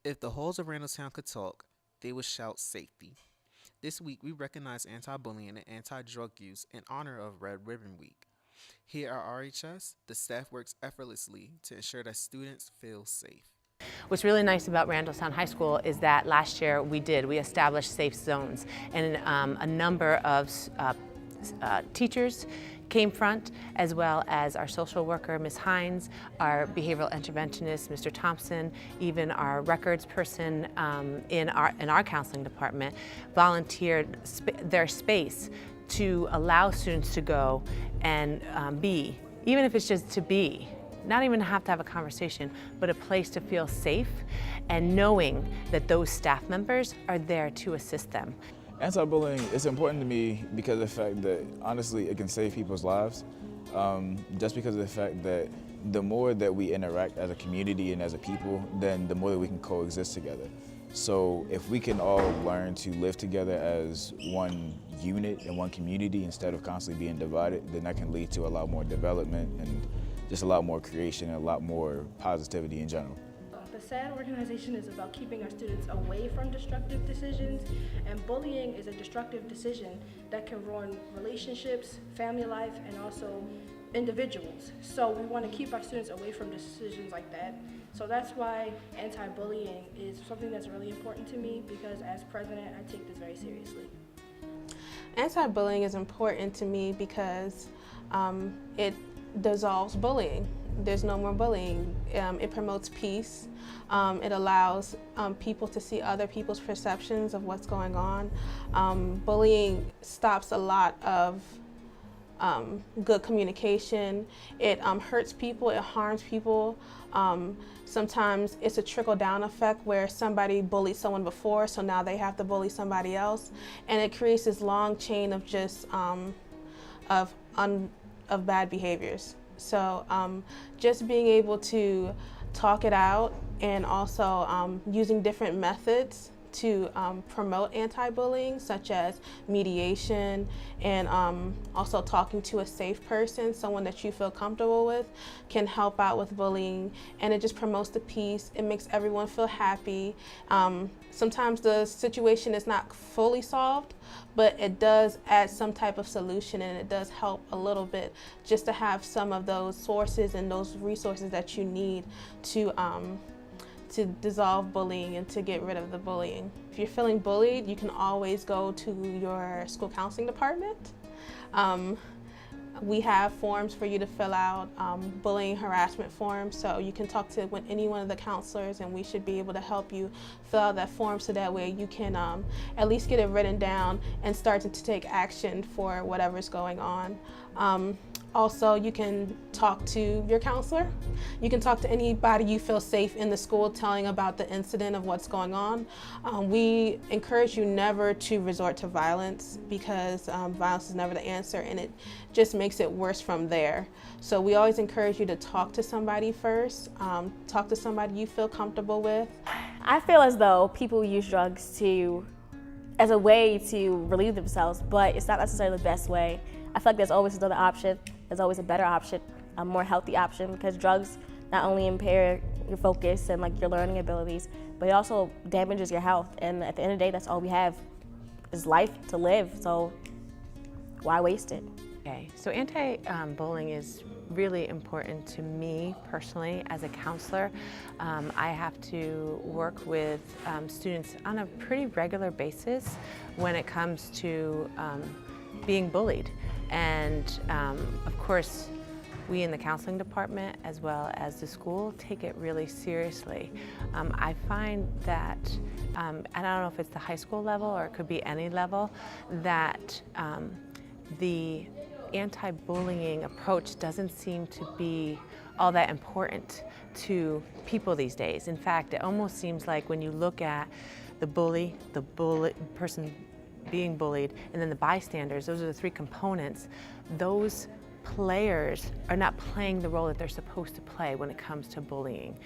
If the halls of Randallstown could talk, they would shout safety. This week, we recognize anti bullying and anti drug use in honor of Red Ribbon Week. Here at RHS, the staff works effortlessly to ensure that students feel safe. What's really nice about Randallstown High School is that last year we established safe zones, and a number of teachers came front, as well as our social worker, Ms. Hines, our behavioral interventionist, Mr. Thompson, even our records person in our counseling department volunteered their space to allow students to go and be, even if it's just to be, not even have to have a conversation, but a place to feel safe and knowing that those staff members are there to assist them. Anti-bullying is important to me because of the fact that, honestly, it can save people's lives. Just because of the fact that the more that we interact as a community and as a people, then the more that we can coexist together. So if we can all learn to live together as one unit and one community instead of constantly being divided, then that can lead to a lot more development and just a lot more creation and a lot more positivity in general. The SAD organization is about keeping our students away from destructive decisions, and bullying is a destructive decision that can ruin relationships, family life, and also individuals. So we want to keep our students away from decisions like that. So that's why anti-bullying is something that's really important to me, because as president, I take this very seriously. Anti-bullying is important to me because it dissolves bullying. There's no more bullying. It promotes peace. It allows people to see other people's perceptions of what's going on. Bullying stops a lot of good communication. It hurts people, it harms people. Sometimes it's a trickle-down effect where somebody bullied someone before, so now they have to bully somebody else. And it creates this long chain of just of bad behaviors. So just being able to talk it out and also using different methods to promote anti-bullying, such as mediation and also talking to a safe person, someone that you feel comfortable with, can help out with bullying. And it just promotes the peace. It makes everyone feel happy. Sometimes the situation is not fully solved, but it does add some type of solution, and it does help a little bit just to have some of those sources and those resources that you need to dissolve bullying and to get rid of the bullying. If you're feeling bullied, you can always go to your school counseling department. We have forms for you to fill out, bullying harassment forms, so you can talk to any one of the counselors, and we should be able to help you fill out that form so that way you can at least get it written down and start to take action for whatever's going on. Also, you can talk to your counselor. You can talk to anybody you feel safe in the school telling about the incident of what's going on. We encourage you never to resort to violence, because violence is never the answer, and it just makes it worse from there. So we always encourage you to talk to somebody first. Talk to somebody you feel comfortable with. I feel as though people use drugs as a way to relieve themselves, but it's not necessarily the best way. I feel like there's always another option. There's always a better option, a more healthy option, because drugs not only impair your focus and like your learning abilities, but it also damages your health. And at the end of the day, that's all we have is life to live. So why waste it? Okay, so anti-bullying is really important to me personally as a counselor. I have to work with students on a pretty regular basis when it comes to being bullied. And of course, we in the counseling department, as well as the school, take it really seriously. I find that, and I don't know if it's the high school level or it could be any level, that the anti-bullying approach doesn't seem to be all that important to people these days. In fact, it almost seems like when you look at the person being bullied, and then the bystanders, those are the three components, those players are not playing the role that they're supposed to play when it comes to bullying.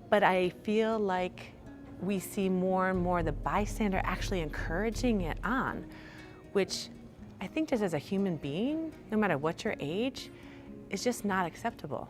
But I feel like we see more and more the bystander actually encouraging it on, which I think just as a human being, no matter what your age, is just not acceptable.